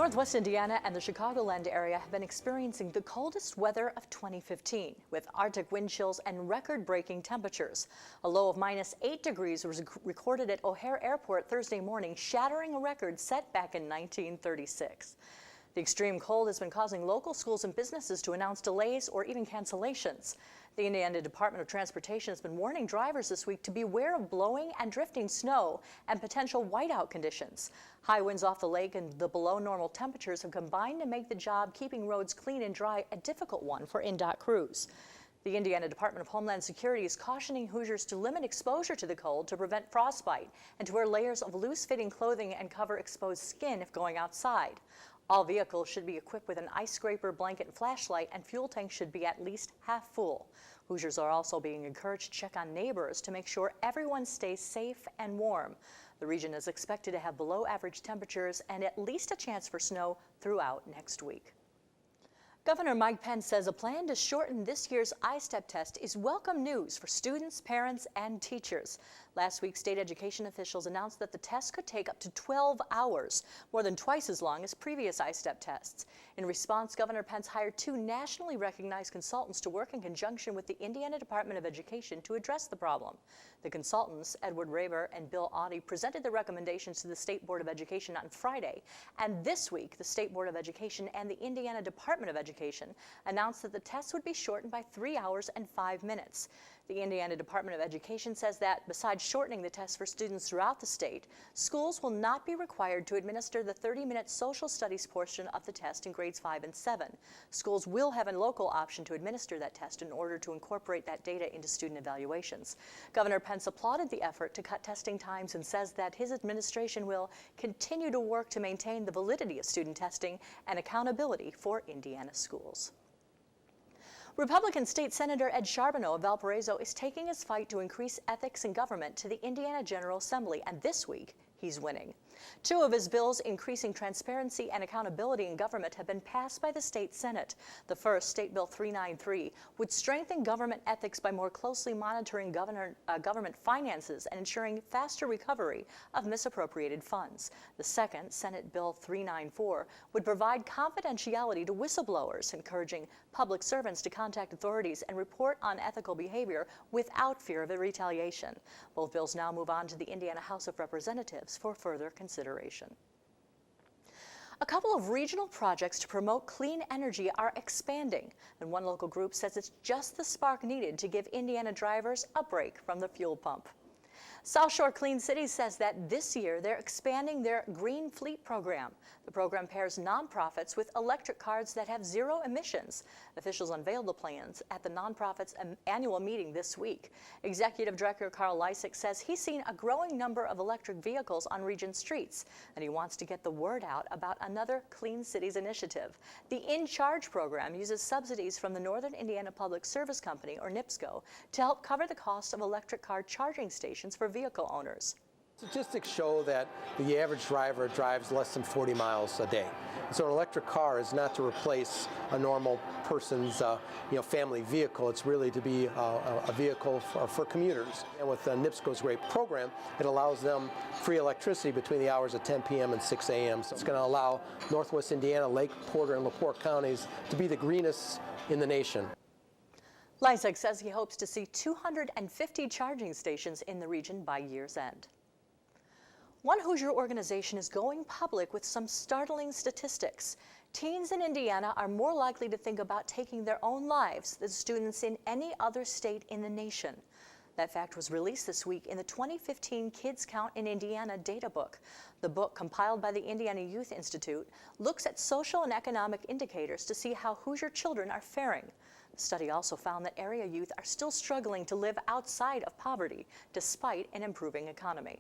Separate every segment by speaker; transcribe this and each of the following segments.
Speaker 1: Northwest Indiana and the Chicagoland area have been experiencing the coldest weather of 2015, with Arctic wind chills and record-breaking temperatures. A low of -8 degrees was recorded at O'Hare Airport Thursday morning, shattering a record set back in 1936. The extreme cold has been causing local schools and businesses to announce delays or even cancellations. The Indiana Department of Transportation has been warning drivers this week to beware of blowing and drifting snow and potential whiteout conditions. High winds off the lake and the below normal temperatures have combined to make the job keeping roads clean and dry a difficult one for INDOT crews. The Indiana Department of Homeland Security is cautioning Hoosiers to limit exposure to the cold to prevent frostbite and to wear layers of loose-fitting clothing and cover exposed skin if going outside. All vehicles should be equipped with an ice scraper, blanket, and flashlight, and fuel tanks should be at least half full. Hoosiers are also being encouraged to check on neighbors to make sure everyone stays safe and warm. The region is expected to have below average temperatures and at least a chance for snow throughout next week. Governor Mike Pence says a plan to shorten this year's I-STEP test is welcome news for students, parents, and teachers. Last week, state education officials announced that the test could take up to 12 hours, more than twice as long as previous I-STEP tests. In response, Governor Pence hired 2 nationally recognized consultants to work in conjunction with the Indiana Department of Education to address the problem. The consultants, Edward Raber and Bill Audie, presented the recommendations to the State Board of Education on Friday, and this week, the State Board of Education and the Indiana Department of Education announced that the test would be shortened by 3 hours and 5 minutes. The Indiana Department of Education says that besides shortening the test for students throughout the state, schools will not be required to administer the 30-minute social studies portion of the test in grades 5 and 7. Schools will have a local option to administer that test in order to incorporate that data into student evaluations. Governor Pence applauded the effort to cut testing times and says that his administration will continue to work to maintain the validity of student testing and accountability for Indiana schools. Republican State Senator Ed Charbonneau of Valparaiso is taking his fight to increase ethics in government to the Indiana General Assembly, and this week, he's winning. 2 of his bills increasing transparency and accountability in government have been passed by the state Senate. The first, State Bill 393, would strengthen government ethics by more closely monitoring government finances and ensuring faster recovery of misappropriated funds. The second, Senate Bill 394, would provide confidentiality to whistleblowers, encouraging public servants to contact authorities and report on ethical behavior without fear of retaliation. Both bills now move on to the Indiana House of Representatives for further consideration. A couple of regional projects to promote clean energy are expanding, and one local group says it's just the spark needed to give Indiana drivers a break from the fuel pump. South Shore Clean Cities says that this year they're expanding their Green Fleet program. The program pairs nonprofits with electric cars that have 0 emissions. Officials unveiled the plans at the nonprofit's annual meeting this week. Executive Director Carl Lysick says he's seen a growing number of electric vehicles on region streets, and he wants to get the word out about another Clean Cities initiative. The In Charge program uses subsidies from the Northern Indiana Public Service Company, or NIPSCO, to help cover the cost of electric car charging stations for vehicle owners.
Speaker 2: Statistics show that the average driver drives less than 40 miles a day. So an electric car is not to replace a normal person's family vehicle. It's really to be a vehicle for commuters. And with NIPSCO's great program, it allows them free electricity between the hours of 10 p.m. and 6 a.m. So it's going to allow Northwest Indiana, Lake, Porter, and LaPorte counties to be the greenest in the nation.
Speaker 1: Lysick says he hopes to see 250 charging stations in the region by year's end. One Hoosier organization is going public with some startling statistics. Teens in Indiana are more likely to think about taking their own lives than students in any other state in the nation. That fact was released this week in the 2015 Kids Count in Indiana data book. The book, compiled by the Indiana Youth Institute, looks at social and economic indicators to see how Hoosier children are faring. The study also found that area youth are still struggling to live outside of poverty, despite an improving economy.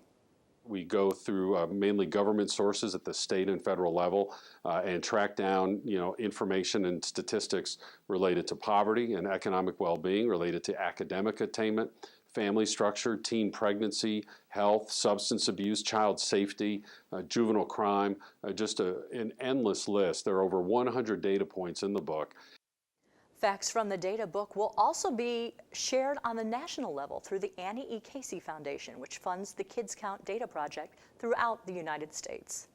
Speaker 3: We go through mainly government sources at the state and federal level and track down, information and statistics related to poverty and economic well-being, related to academic attainment, family structure, teen pregnancy, health, substance abuse, child safety, juvenile crime, just an endless list. There are over 100 data points in the book.
Speaker 1: Facts from the data book will also be shared on the national level through the Annie E. Casey Foundation, which funds the Kids Count data project throughout the United States.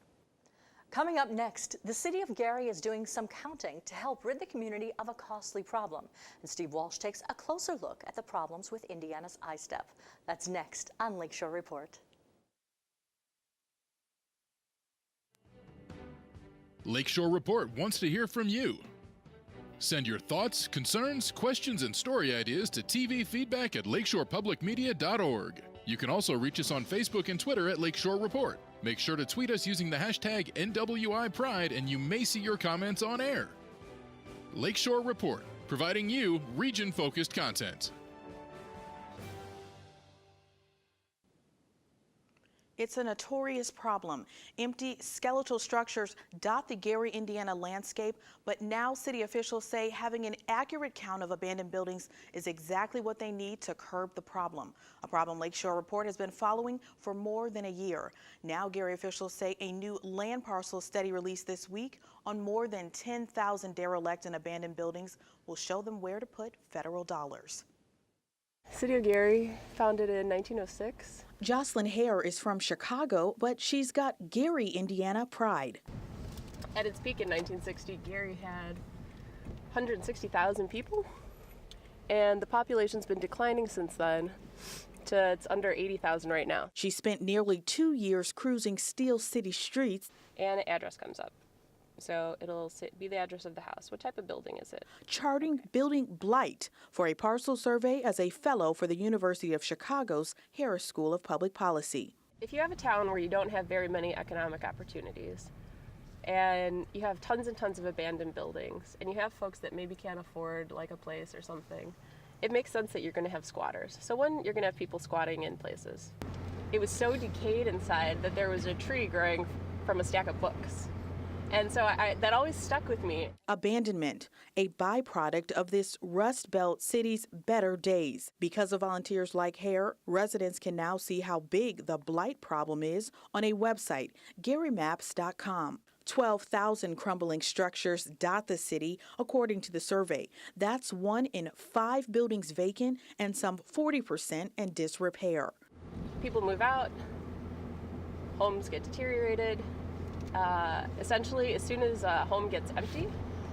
Speaker 1: Coming up next, the city of Gary is doing some counting to help rid the community of a costly problem. And Steve Walsh takes a closer look at the problems with Indiana's I-Step. That's next on Lakeshore Report.
Speaker 4: Lakeshore Report wants to hear from you. Send your thoughts, concerns, questions, and story ideas to tvfeedback@lakeshorepublicmedia.org. You can also reach us on Facebook and Twitter at Lakeshore Report. Make sure to tweet us using the hashtag NWIPride and you may see your comments on air. Lakeshore Report, providing you region-focused content.
Speaker 5: It's a notorious problem. Empty skeletal structures dot the Gary, Indiana landscape, but now city officials say having an accurate count of abandoned buildings is exactly what they need to curb the problem. A problem Lakeshore Report has been following for more than a year. Now Gary officials say a new land parcel study released this week on more than 10,000 derelict and abandoned buildings will show them where to put federal dollars.
Speaker 6: City of Gary, founded in 1906.
Speaker 5: Jocelyn Hare is from Chicago, but she's got Gary, Indiana pride.
Speaker 6: At its peak in 1960, Gary had 160,000 people, and the population's been declining since then to it's under 80,000 right now.
Speaker 5: She spent nearly 2 years cruising Steel City streets.
Speaker 6: And an address comes up. So it'll be the address of the house. What type of building is it?
Speaker 5: Charting building blight for a parcel survey as a fellow for the University of Chicago's Harris School of Public Policy.
Speaker 6: If you have a town where you don't have very many economic opportunities, and you have tons and tons of abandoned buildings, and you have folks that maybe can't afford like a place or something, it makes sense that you're going to have squatters. So one, you're going to have people squatting in places. It was so decayed inside that there was a tree growing from a stack of books. And so that always stuck with me.
Speaker 5: Abandonment, a byproduct of this Rust Belt city's better days. Because of volunteers like Hare, residents can now see how big the blight problem is on a website, GaryMaps.com. 12,000 crumbling structures dot the city, according to the survey. That's 1 in 5 buildings vacant and some 40% in disrepair.
Speaker 6: People move out, homes get deteriorated. Essentially, as soon as a home gets empty,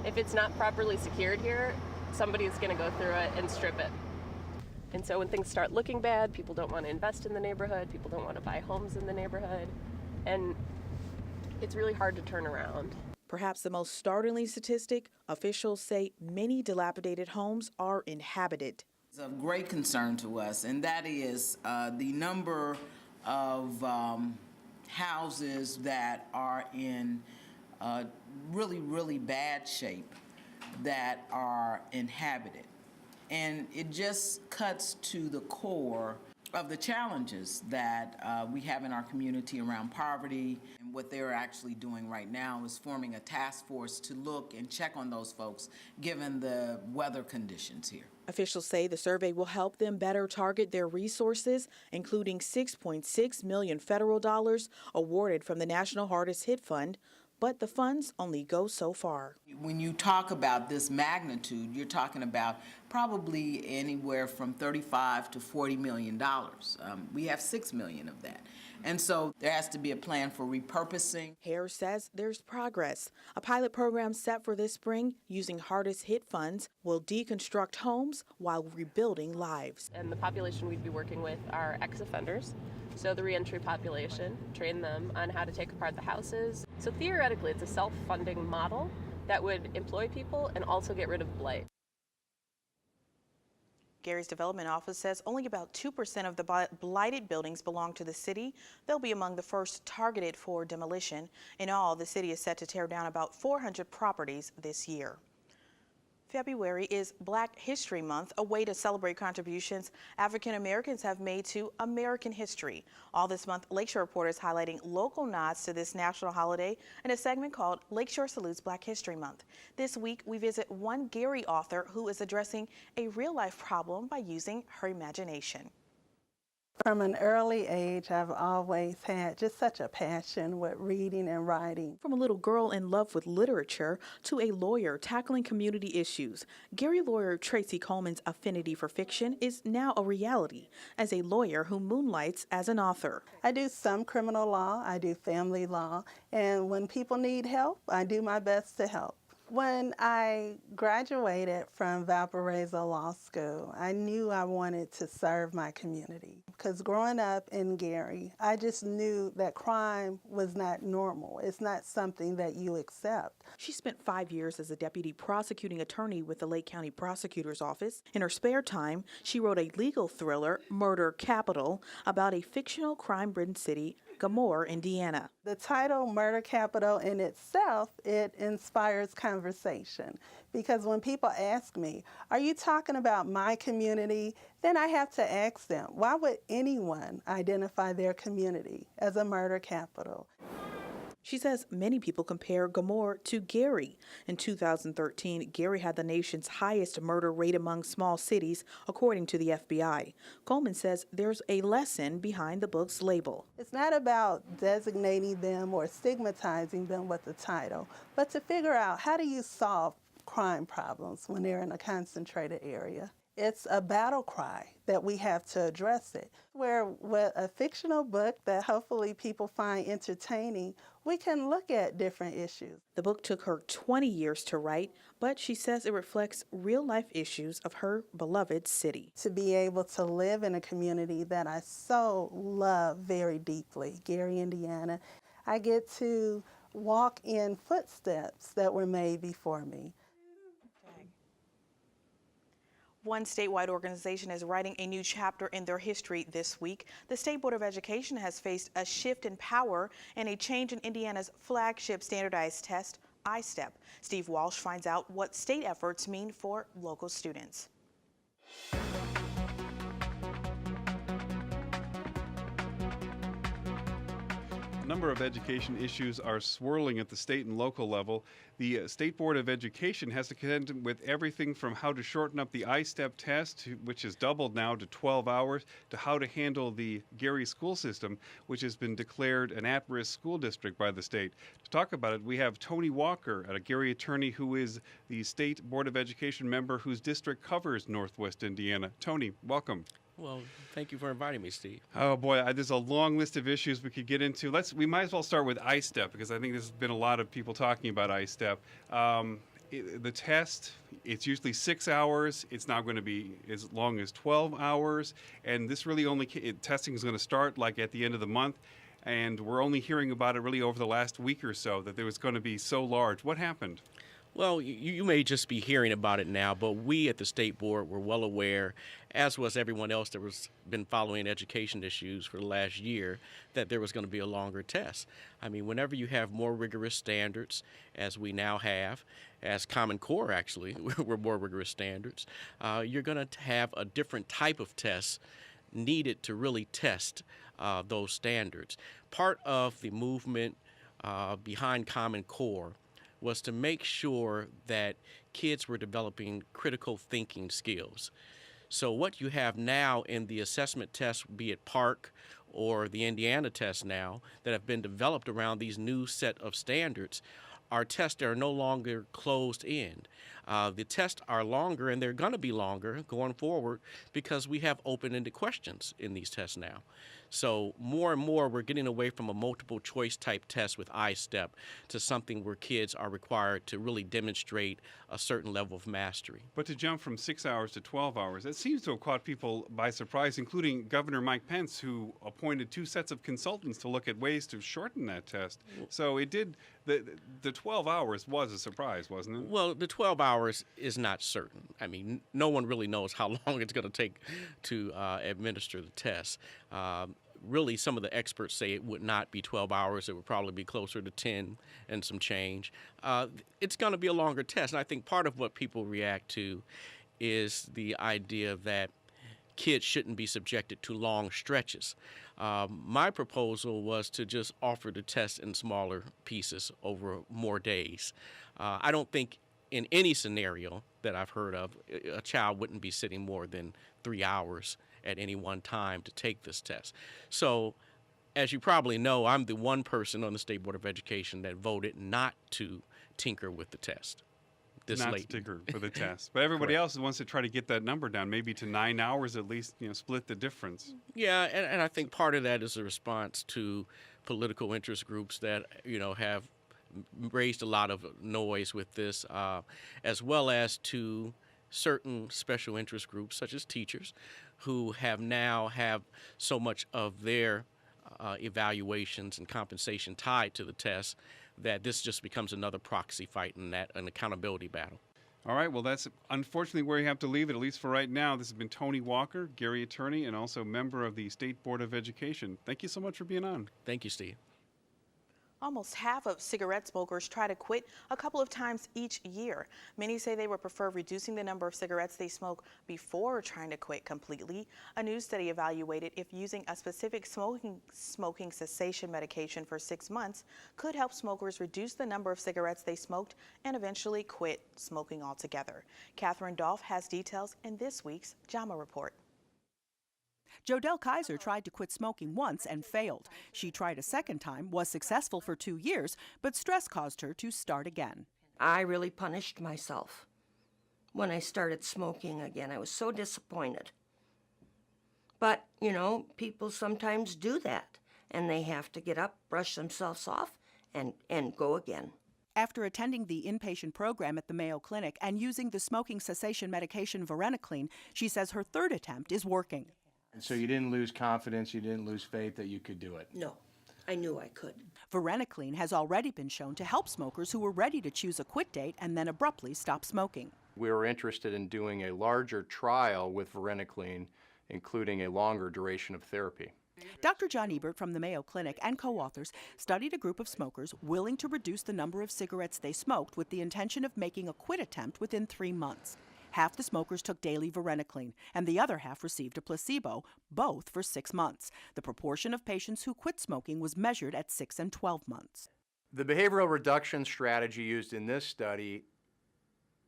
Speaker 6: if it's not properly secured here, somebody's going to go through it and strip it. And so when things start looking bad, people don't want to invest in the neighborhood, people don't want to buy homes in the neighborhood, and it's really hard to turn around.
Speaker 5: Perhaps the most startling statistic, officials say many dilapidated homes are inhabited.
Speaker 7: It's of great concern to us, and that is the number of houses that are in really, really bad shape that are inhabited. And it just cuts to the core of the challenges that we have in our community around poverty. And what they're actually doing right now is forming a task force to look and check on those folks, given the weather conditions here.
Speaker 5: Officials say the survey will help them better target their resources, including $6.6 million federal dollars awarded from the National Hardest Hit Fund. But the funds only go so far.
Speaker 7: When you talk about this magnitude, you're talking about probably anywhere from $35 to $40 million. We have $6 million of that. And so there has to be a plan for repurposing.
Speaker 5: Hare says there's progress. A pilot program set for this spring using hardest hit funds will deconstruct homes while rebuilding lives.
Speaker 6: And the population we'd be working with are ex-offenders. So the reentry population, train them on how to take apart the houses. So theoretically, it's a self-funding model that would employ people and also get rid of blight.
Speaker 5: Gary's development office says only about 2% of the blighted buildings belong to the city. They'll be among the first targeted for demolition. In all, the city is set to tear down about 400 properties this year. February is Black History Month, a way to celebrate contributions African Americans have made to American history. All this month, Lakeshore Report is highlighting local nods to this national holiday in a segment called Lakeshore Salutes Black History Month. This week, we visit one Gary author who is addressing a real-life problem by using her imagination.
Speaker 8: From an early age, I've always had just such a passion with reading and writing.
Speaker 5: From a little girl in love with literature to a lawyer tackling community issues, Gary lawyer Tracy Coleman's affinity for fiction is now a reality as a lawyer who moonlights as an author.
Speaker 8: I do some criminal law, I do family law, and when people need help, I do my best to help. When I graduated from Valparaiso Law School, I knew I wanted to serve my community. Because growing up in Gary, I just knew that crime was not normal. It's not something that you accept.
Speaker 5: She spent 5 years as a deputy prosecuting attorney with the Lake County Prosecutor's Office. In her spare time, she wrote a legal thriller, Murder Capital, about a fictional crime-ridden city, Gomorrah, Indiana.
Speaker 8: The title Murder Capital in itself, it inspires conversation. Because when people ask me, are you talking about my community? Then I have to ask them, why would anyone identify their community as a murder capital?
Speaker 5: She says many people compare Gomorrah to Gary. In 2013, Gary had the nation's highest murder rate among small cities, according to the FBI. Coleman says there's a lesson behind the book's label.
Speaker 8: It's not about designating them or stigmatizing them with the title, but to figure out how do you solve crime problems when they're in a concentrated area. It's a battle cry that we have to address it. Where with a fictional book that hopefully people find entertaining, we can look at different issues.
Speaker 5: The book took her 20 years to write, but she says it reflects real-life issues of her beloved city.
Speaker 8: To be able to live in a community that I so love very deeply, Gary, Indiana, I get to walk in footsteps that were made before me.
Speaker 5: One statewide organization is writing a new chapter in their history this week. The State Board of Education has faced a shift in power and a change in Indiana's flagship standardized test, I-STEP. Steve Walsh finds out what state efforts mean for local students.
Speaker 9: A number of education issues are swirling at the state and local level. The State Board of Education has to contend with everything from how to shorten up the I-STEP test, which has doubled now to 12 hours, to how to handle the Gary school system, which has been declared an at-risk school district by the state. To talk about it, we have Tony Walker, a Gary attorney who is the State Board of Education member whose district covers Northwest Indiana. Tony, welcome.
Speaker 10: Well, thank you for inviting me, Steve.
Speaker 9: Oh boy, there's a long list of issues we could get into. We might as well start with I-STEP because I think there's been a lot of people talking about I-STEP. The test, it's usually 6 hours. It's now going to be as long as 12 hours, and this really testing is going to start like at the end of the month. And we're only hearing about it really over the last week or so that it was going to be so large. What happened?
Speaker 10: Well, you may just be hearing about it now, but we at the State Board were well aware, as was everyone else that was been following education issues for the last year, that there was going to be a longer test. I mean, whenever you have more rigorous standards, as we now have, as Common Core actually, we're more rigorous standards, you're going to have a different type of test needed to really test those standards. Part of the movement behind Common Core was to make sure that kids were developing critical thinking skills. So what you have now in the assessment tests, be it PARCC or the Indiana test now, that have been developed around these new set of standards, are tests that are no longer closed in. The tests are longer, and they're going to be longer going forward because we have open-ended questions in these tests now. So more and more, we're getting away from a multiple choice type test with I-STEP to something where kids are required to really demonstrate a certain level of mastery.
Speaker 9: But to jump from 6 hours to 12 hours, that seems to have caught people by surprise, including Governor Mike Pence, who appointed 2 sets of consultants to look at ways to shorten that test. So it did, the 12 hours was a surprise, wasn't it?
Speaker 10: Well, the 12 hours is not certain. I mean, no one really knows how long it's going to take to administer the test. Really, some of the experts say it would not be 12 hours. It would probably be closer to 10 and some change. It's going to be a longer test. And I think part of what people react to is the idea that kids shouldn't be subjected to long stretches. My proposal was to just offer the test in smaller pieces over more days. I don't think in any scenario that I've heard of, a child wouldn't be sitting more than 3 hours at any one time to take this test. So, as you probably know, I'm the one person on the State Board of Education that voted not to tinker with the test.
Speaker 9: Not to tinker with the test. But everybody
Speaker 10: Correct.
Speaker 9: else wants to try to get that number down, maybe to 9 hours at least, split the difference.
Speaker 10: Yeah, and I think part of that is a response to political interest groups that, have raised a lot of noise with this, as well as to certain special interest groups, such as teachers, who have so much of their evaluations and compensation tied to the test that this just becomes another proxy fight in an accountability battle.
Speaker 9: All right, well, that's unfortunately where you have to leave it, at least for right now. This has been Tony Walker, Gary attorney, and also member of the State Board of Education. Thank you so much for being on.
Speaker 10: Thank you, Steve.
Speaker 5: Almost half of cigarette smokers try to quit a couple of times each year. Many say they would prefer reducing the number of cigarettes they smoke before trying to quit completely. A new study evaluated if using a specific smoking cessation medication for 6 months could help smokers reduce the number of cigarettes they smoked and eventually quit smoking altogether. Catherine Dolph has details in this week's JAMA Report.
Speaker 11: Jodelle Kaiser tried to quit smoking once and failed. She tried a second time, was successful for 2 years, but stress caused her to start again.
Speaker 12: I really punished myself when I started smoking again. I was so disappointed. But, people sometimes do that, and they have to get up, brush themselves off, and go again.
Speaker 11: After attending the inpatient program at the Mayo Clinic and using the smoking cessation medication varenicline, she says her third attempt is working.
Speaker 13: And so you didn't lose confidence, you didn't lose faith that you could do it?
Speaker 12: No, I knew I could.
Speaker 11: Varenicline has already been shown to help smokers who were ready to choose a quit date and then abruptly stop smoking.
Speaker 14: We were interested in doing a larger trial with varenicline, including a longer duration of therapy.
Speaker 11: Dr. John Ebert from the Mayo Clinic and co-authors studied a group of smokers willing to reduce the number of cigarettes they smoked with the intention of making a quit attempt within 3 months. Half the smokers took daily varenicline, and the other half received a placebo, both for 6 months. The proportion of patients who quit smoking was measured at 6 and 12 months.
Speaker 14: The behavioral reduction strategy used in this study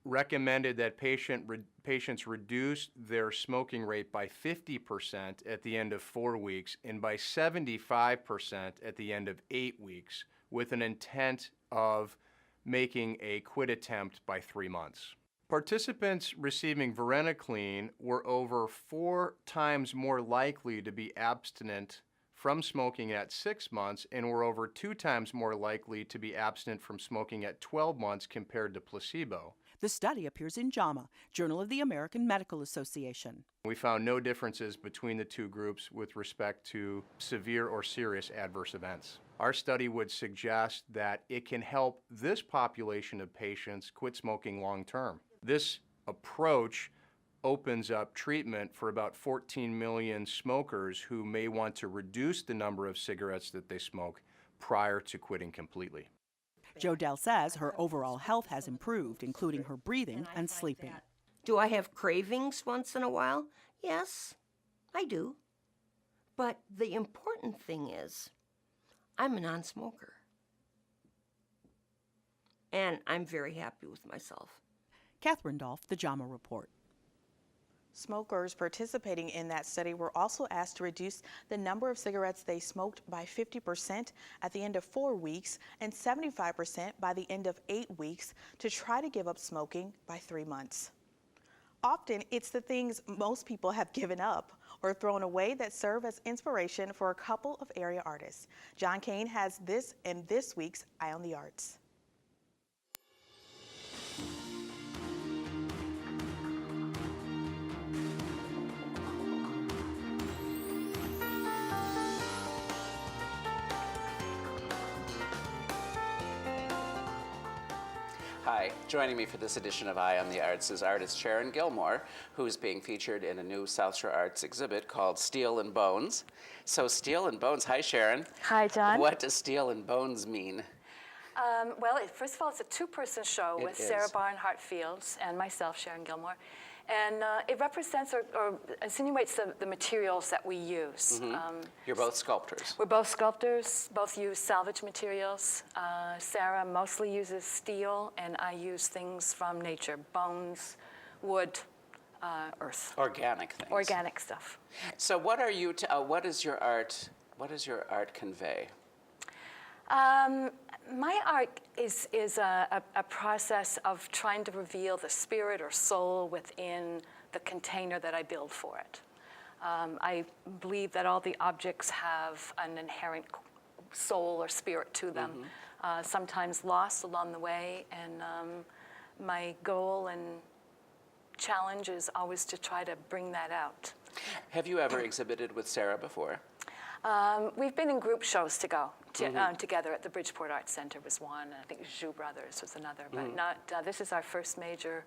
Speaker 14: recommended that patients reduce their smoking rate by 50% at the end of 4 weeks and by 75% at the end of 8 weeks, with an intent of making a quit attempt by 3 months. Participants receiving varenicline were over 4 times more likely to be abstinent from smoking at 6 months and were over 2 times more likely to be abstinent from smoking at 12 months compared to placebo.
Speaker 11: The study appears in JAMA, Journal of the American Medical Association.
Speaker 14: We found no differences between the two groups with respect to severe or serious adverse events. Our study would suggest that it can help this population of patients quit smoking long term. This approach opens up treatment for about 14 million smokers who may want to reduce the number of cigarettes that they smoke prior to quitting completely.
Speaker 11: Jodelle says her overall health has improved, including her breathing and sleeping.
Speaker 12: Do I have cravings once in a while? Yes, I do. But the important thing is, I'm a non-smoker. And I'm very happy with myself.
Speaker 11: Catherine Dolph, the JAMA Report.
Speaker 5: Smokers participating in that study were also asked to reduce the number of cigarettes they smoked by 50% at the end of 4 weeks and 75% by the end of 8 weeks to try to give up smoking by 3 months. Often, it's the things most people have given up or thrown away that serve as inspiration for a couple of area artists. John Kane has this in this week's Eye on the Arts.
Speaker 15: Hi, joining me for this edition of Eye on the Arts is artist Sharon Gilmore, who's being featured in a new South Shore Arts exhibit called Steel and Bones. So Steel and Bones, hi Sharon.
Speaker 16: Hi John.
Speaker 15: What does Steel and Bones mean?
Speaker 16: Well, first of all, it's a two-person show with Sarah Barnhart Fields and myself, Sharon Gilmore. And it represents or insinuates the materials that we use.
Speaker 15: Mm-hmm. You're both sculptors.
Speaker 16: We're both sculptors, both use salvage materials. Sarah mostly uses steel, and I use things from nature, bones, wood, earth.
Speaker 15: Organic things.
Speaker 16: Organic stuff.
Speaker 15: So what are you? What is your art? What does your art convey?
Speaker 16: My art is a process of trying to reveal the spirit or soul within the container that I build for it. I believe that all the objects have an inherent soul or spirit to them, sometimes lost along the way, and my goal and challenge is always to try to bring that out.
Speaker 15: Have you ever exhibited with Sarah before?
Speaker 16: We've been in group shows together at the Bridgeport Arts Center was one, and I think Zhu Brothers was another, but not. This is our first major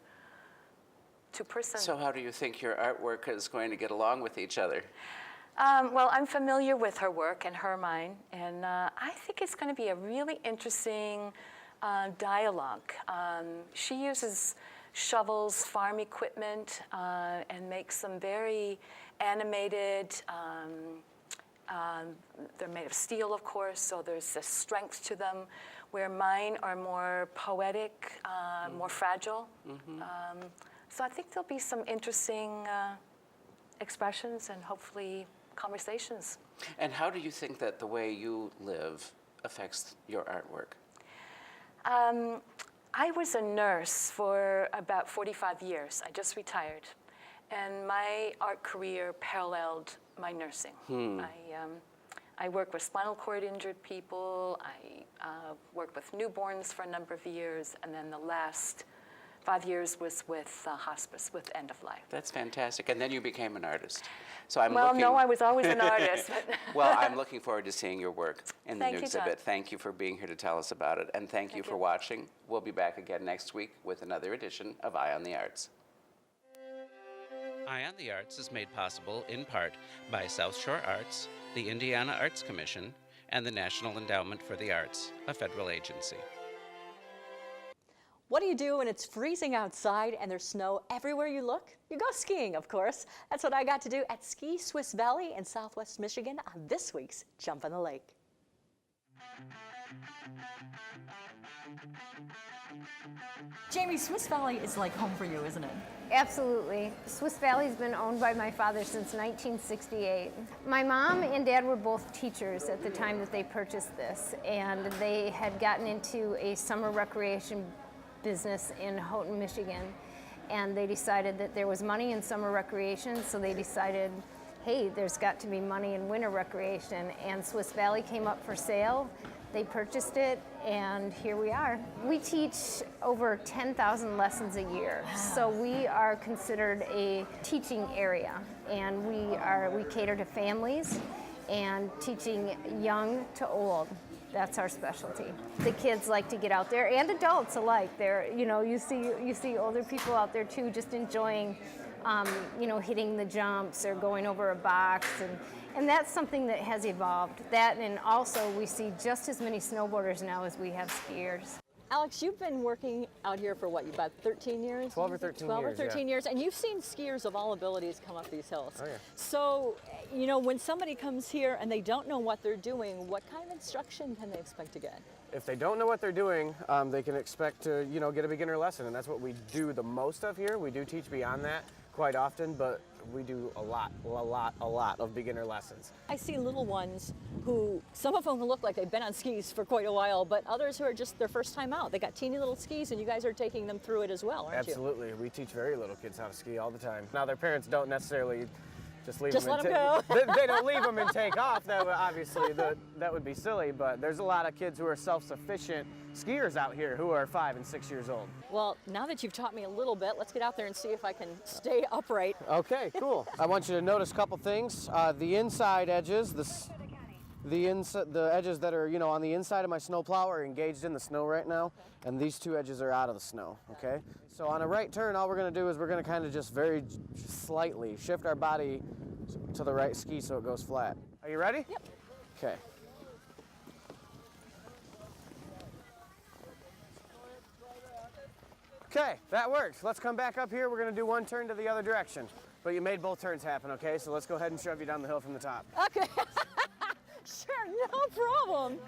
Speaker 16: two-person.
Speaker 15: So how do you think your artwork is going to get along with each other?
Speaker 16: Well, I'm familiar with her work and her mine, and I think it's going to be a really interesting dialogue. She uses shovels, farm equipment, and makes some very animated. They're made of steel, of course, so there's a strength to them, where mine are more poetic, more fragile. So I think there'll be some interesting expressions and hopefully conversations.
Speaker 15: And how do you think that the way you live affects your artwork?
Speaker 16: I was a nurse for about 45 years. I just retired. And my art career paralleled my nursing. I work with spinal cord injured people. I worked with newborns for a number of years. And then the last 5 years was with hospice, with end of life.
Speaker 15: That's fantastic. And then you became an artist. So I'm
Speaker 16: well,
Speaker 15: looking...
Speaker 16: no, I was always an artist.
Speaker 15: Well, I'm looking forward to seeing your work in the
Speaker 16: Thank
Speaker 15: new
Speaker 16: you,
Speaker 15: exhibit.
Speaker 16: John.
Speaker 15: Thank you for being here to tell us about it. And thank you for watching. We'll be back again next week with another edition of Eye on the Arts. Eye on the Arts is made possible in part by South Shore Arts, the Indiana Arts Commission, and the National Endowment for the Arts, a federal agency.
Speaker 1: What do you do when it's freezing outside and there's snow everywhere you look? You go skiing, of course. That's what I got to do at Ski Swiss Valley in Southwest Michigan on this week's Jump in the Lake. Jamie, Swiss Valley is like home for you, isn't it?
Speaker 17: Absolutely. Swiss Valley's been owned by my father since 1968. My mom and dad were both teachers at the time that they purchased this, and they had gotten into a summer recreation business in Houghton, Michigan, and they decided that there was money in summer recreation, so they decided, hey, there's got to be money in winter recreation, and Swiss Valley came up for sale. They purchased it, and here we are. We teach over 10,000 lessons a year, so we are considered a teaching area, and we cater to families and teaching young to old. That's our specialty. The kids like to get out there, and adults alike. You see older people out there too, just enjoying, hitting the jumps or going over a box, and that's something that has evolved. That, and also we see just as many snowboarders now as we have skiers.
Speaker 1: Alex, you've been working out here for what, about 13 years?
Speaker 18: 12 or 13
Speaker 1: 12
Speaker 18: years,
Speaker 1: or 13
Speaker 18: yeah.
Speaker 1: years, and you've seen skiers of all abilities come up these hills.
Speaker 18: Oh, yeah.
Speaker 1: So, when somebody comes here and they don't know what they're doing, what kind of instruction can they expect to get?
Speaker 18: If they don't know what they're doing, they can expect to, get a beginner lesson, and that's what we do the most of here. We do teach beyond that quite often, but we do a lot of beginner lessons.
Speaker 1: I see little ones who, some of them look like they've been on skis for quite a while, but others who are just their first time out. They got teeny little skis, and you guys are taking them through it as well, aren't you?
Speaker 18: Absolutely. We teach very little kids how to ski all the time. Now, their parents don't necessarily just leave
Speaker 1: Just
Speaker 18: them
Speaker 1: let them go.
Speaker 18: They don't leave them and take off. That would, obviously, that would be silly, but there's a lot of kids who are self-sufficient skiers out here who are 5 and 6 years old.
Speaker 1: Well, now that you've taught me a little bit, let's get out there and see if I can stay upright.
Speaker 18: Okay, cool. I want you to notice a couple things. The inside edges, the edges that are, on the inside of my snowplow are engaged in the snow right now, and these two edges are out of the snow, okay? So on a right turn, all we're gonna do is we're gonna kind of just very slightly shift our body to the right ski so it goes flat. Are you ready?
Speaker 1: Yep.
Speaker 18: Okay. Okay, that works. Let's come back up here. We're gonna do one turn to the other direction. But you made both turns happen, okay? So let's go ahead and shove you down the hill from the top.
Speaker 1: Okay. Sure, no problem.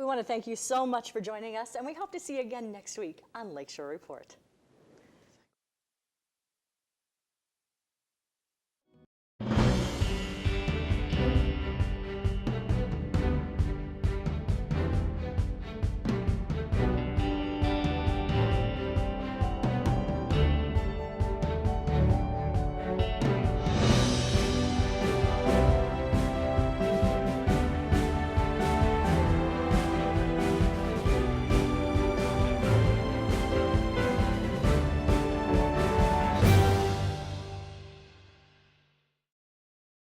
Speaker 1: want to thank you so much for joining us, and we hope to see you again next week on Lakeshore Report.